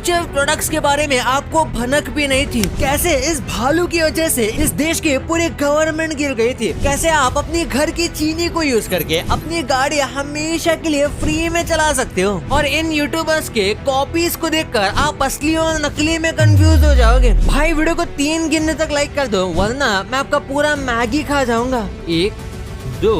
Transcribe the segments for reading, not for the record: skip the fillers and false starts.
Future products के बारे में आपको भनक भी नहीं थी। कैसे इस भालू की वजह से इस देश के पूरे गवर्नमेंट गिर गई थी। कैसे आप अपनी घर की चीनी को यूज करके अपनी गाड़ी हमेशा के लिए फ्री में चला सकते हो। और इन यूट्यूबर्स के कॉपीज को देखकर आप असली और नकली में कंफ्यूज हो जाओगे। भाई वीडियो को 3 गिनने तक लाइक कर दो, वरना मैं आपका पूरा मैगी खा जाऊंगा। 1 2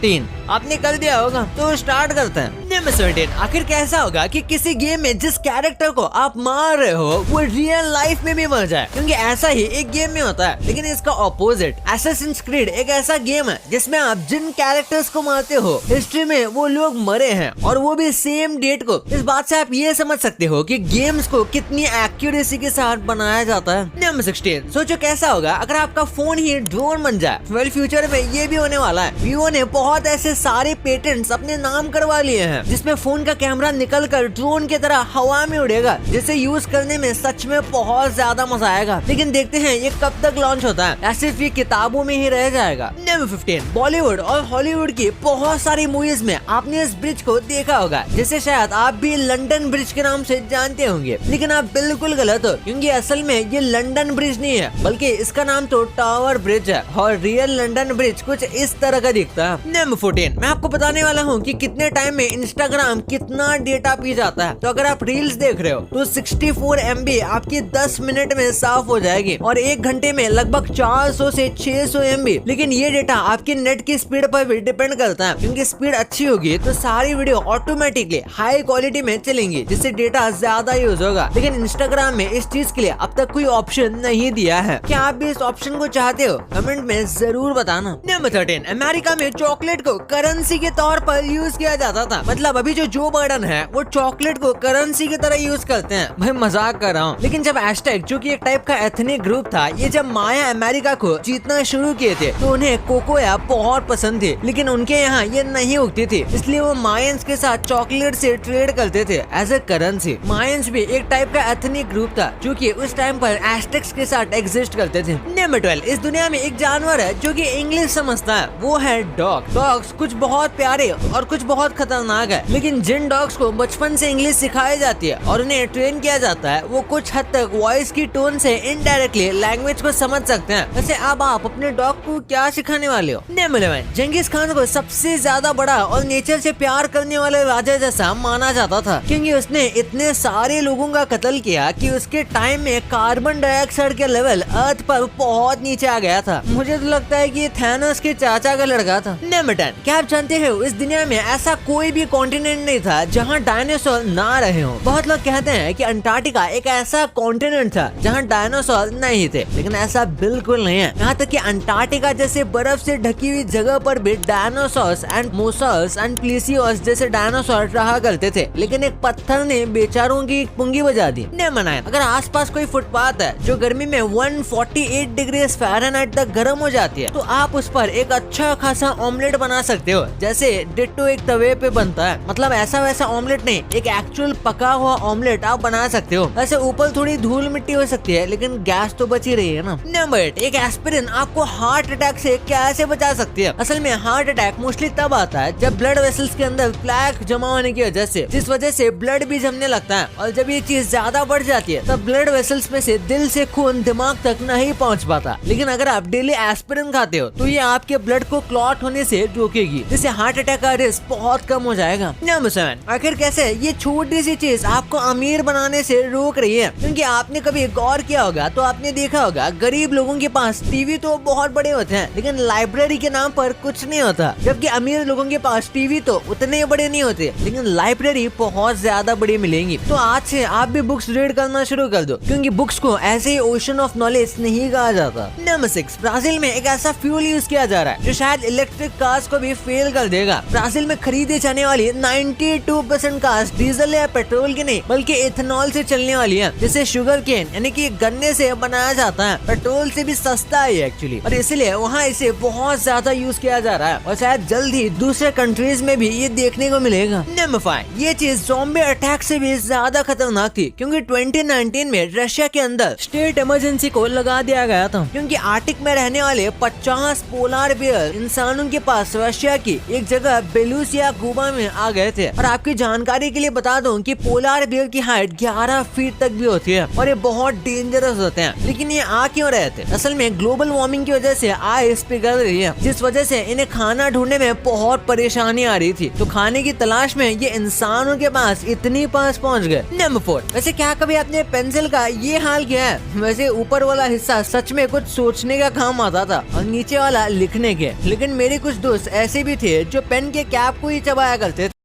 3 आपने कर दिया होगा, तो स्टार्ट करते हैं। नंबर 17, आखिर कैसा होगा कि किसी गेम में जिस कैरेक्टर को आप मार रहे हो वो रियल लाइफ में भी मर जाए, क्योंकि ऐसा ही एक गेम में होता है। लेकिन इसका ऑपोजिट असैसिन्स क्रीड एक ऐसा गेम है जिसमें आप जिन कैरेक्टर्स को मारते हो हिस्ट्री में वो लोग मरे हैं, और वो भी सेम डेट को। इस बात से आप ये समझ सकते हो कि गेम्स को कितनी एक्यूरेसी के साथ बनाया जाता है। नंबर 16, सोचो कैसा होगा अगर आपका फोन ही ड्रोन बन जाए। वेल फ्यूचर में ये भी होने वाला है। वीवो ने बहुत ऐसे सारे पेटेंट्स अपने नाम करवा लिए हैं जिसमें फोन का कैमरा निकलकर ड्रोन की तरह हवा में उड़ेगा, जिसे यूज करने में सच में बहुत ज्यादा मजा आएगा। लेकिन देखते हैं ये कब तक लॉन्च होता है, या सिर्फ ये किताबों में ही रह जाएगा। नंबर 15, बॉलीवुड और हॉलीवुड की बहुत सारी मूवीज में आपने इस ब्रिज को देखा होगा, जिसे शायद आप भी लंदन ब्रिज के नाम से जानते होंगे। लेकिन आप बिल्कुल गलत हो, क्योंकि असल में ये लंदन ब्रिज नहीं है, बल्कि इसका नाम तो टावर ब्रिज है। और रियल लंदन ब्रिज कुछ इस तरह का दिखता है। नंबर 14, मैं आपको बताने वाला हूँ कि कितने टाइम में इंस्टाग्राम कितना डेटा पी जाता है। तो अगर आप रील्स देख रहे हो तो 64 MB आपकी 10 मिनट में साफ हो जाएगी, और 1 घंटे में लगभग 400 से 600 MB। लेकिन ये डेटा आपकी नेट की स्पीड पर भी डिपेंड करता है, क्योंकि स्पीड अच्छी होगी तो सारी वीडियो ऑटोमेटिकली हाई क्वालिटी में चलेंगी, जिससे डेटा ज्यादा यूज होगा। लेकिन इंस्टाग्राम में इस चीज के लिए अब तक कोई ऑप्शन नहीं दिया है। क्या आप भी इस ऑप्शन को चाहते हो? कमेंट में जरूर बताना। नंबर 13, अमेरिका में चॉकलेट को करेंसी के तौर पर यूज किया जाता था। मतलब अभी जो बाइडेन है वो चॉकलेट को करेंसी की तरह यूज करते हैं। भाई मजाक कर रहा हूँ। लेकिन जब एस्टेक, जो कि एक टाइप का एथनिक ग्रुप था, ये जब माया अमेरिका को जीतना शुरू किए थे तो उन्हें कोकोया बहुत पसंद थी। लेकिन उनके यहाँ ये नहीं उगती थी, इसलिए वो मायंस के साथ चॉकलेट से ट्रेड करते थे एज ए करेंसी। मायंस भी एक टाइप का एथनिक ग्रुप था जो कि उस टाइम पर एस्टेक्स के साथ एग्जिस्ट करते थे। नंबर 12, इस दुनिया में एक जानवर है जो कि इंग्लिश समझता है, वो है डॉग। डॉग्स कुछ बहुत प्यारे और कुछ बहुत खतरनाक है, लेकिन जिन डॉग्स को बचपन से इंग्लिश सिखाई जाती है और उन्हें ट्रेन किया जाता है, वो कुछ हद तक वॉइस की टोन से इनडायरेक्टली लैंग्वेज को समझ सकते हैं। वैसे अब आप अपने डॉग को क्या सिखाने वाले हो? नंबर 11, चंगेज खान को सबसे ज्यादा बड़ा और नेचर से प्यार करने वाले राजा जैसा माना जाता था, क्योंकि उसने इतने सारे लोगों का कत्ल किया कि उसके टाइम में कार्बन डाइऑक्साइड के लेवल अर्थ पर बहुत नीचे आ गया था। मुझे तो लगता है कि ये थैनोस के चाचा का लड़का था। नंबर 10, क्या आप जानते हो इस दुनिया में ऐसा कोई भी कॉन्टिनेंट नहीं था जहाँ डायनासोर ना रहे हो। बहुत लोग कहते हैं कि अंटार्कटिका एक ऐसा कॉन्टिनेंट था जहाँ डायनासोर नहीं थे, लेकिन ऐसा बिल्कुल नहीं है। यहाँ तक कि अंटार्कटिका जैसे बर्फ से ढकी हुई जगह पर भी डायनासोर्स एंड मोसस एंड प्लीसियोस जैसे डायनासोर रहा करते थे, लेकिन एक पत्थर ने बेचारों की पुंगी बजा दी। नंबर 9, अगर आसपास कोई फुटपाथ है जो गर्मी में 148 डिग्री फ़ारेनहाइट तक गर्म हो जाती है, तो आप उस पर एक अच्छा खासा ऑमलेट बना सकते हो, जैसे डिट्टो एक तवे पे बनता है। मतलब ऐसा वैसा ऑमलेट नहीं, एक एक्चुअल पका हुआ ऑमलेट आप बना सकते हो। वैसे ऊपर थोड़ी धूल मिट्टी हो सकती है, लेकिन गैस तो बची रही है ना। नंबर 8, एक एस्पिरिन आपको हार्ट अटैक से कैसे बचा सकती है? असल में हार्ट अटैक मोस्टली तब आता है जब ब्लड वेसल्स के अंदर प्लेक जमा होने की वजह से, जिस वजह से ब्लड भी जमने लगता है, और जब ये चीज ज्यादा बढ़ जाती है तब ब्लड वेसल्स में से दिल से खून दिमाग तक नहीं पहुंच पाता। लेकिन अगर आप डेली एस्पिरिन खाते हो तो ये आपके ब्लड को क्लॉट होने से रोकेगी, जिससे हार्ट अटैक का रिस्क बहुत कम हो जाएगा। नंबर 7, आखिर कैसे ये छोटी सी चीज आपको अमीर बनाने से रोक रही है? क्योंकि आपने कभी गौर किया होगा तो आपने देखा होगा गरीब लोगों के पास टीवी तो बहुत बड़े होते हैं, लेकिन लाइब्रेरी के नाम पर कुछ नहीं होता। जबकि अमीर लोगों के पास टीवी तो उतने बड़े नहीं होते, लेकिन लाइब्रेरी बहुत ज्यादा बड़ी मिलेंगी। तो आज से आप भी बुक्स रीड करना शुरू कर दो, क्योंकि बुक्स को ऐसे ही ओशन ऑफ नॉलेज नहीं कहा जाता। नंबर 6, ब्राजील में एक ऐसा फ्यूल यूज किया जा रहा है जो शायद इलेक्ट्रिक कार्स को भी फेल कर देगा। ब्राजील में खरीदे जाने वाली 92% कार्स डीजल या पेट्रोल की नहीं बल्कि इथेनॉल से चलने वाली है, जिसे शुगर केन यानी कि गन्ने से बनाया जाता है। पेट्रोल से भी सस्ता है एक्चुअली, और इसलिए वहाँ इसे बहुत ज्यादा यूज किया जा रहा है, और शायद जल्द ही दूसरे कंट्रीज में भी ये देखने को मिलेगा। नंबर 5, ये चीज ज़ॉम्बी अटैक से भी ज्यादा खतरनाक थी, क्योंकि 2019 में रशिया के अंदर स्टेट इमरजेंसी को लगा दिया गया था, क्योंकि आर्टिक में रहने वाले 50 पोलार बियर इंसानों के पास रशिया एशिया की एक जगह बेलूसिया कुबा में आ गए थे। और आपकी जानकारी के लिए बता दूं कि पोलार बेयर की हाइट 11 फीट तक भी होती है और ये बहुत डेंजरस होते हैं। लेकिन ये आ क्यों रहे थे? असल में ग्लोबल वार्मिंग की वजह से आइस पिघल रही है, जिस वजह से इन्हें खाना ढूंढने में बहुत परेशानी आ रही थी। तो खाने की तलाश में ये इंसानों के पास इतनी पास पहुंच गए। नंबर 4, वैसे क्या कभी आपने पेंसिल का ये हाल किया है? वैसे ऊपर वाला हिस्सा सच में कुछ सोचने का काम आता था और नीचे वाला लिखने के। लेकिन मेरे कुछ दोस्त ऐसे भी थे जो पेन के कैप को ही चबाया करते थे।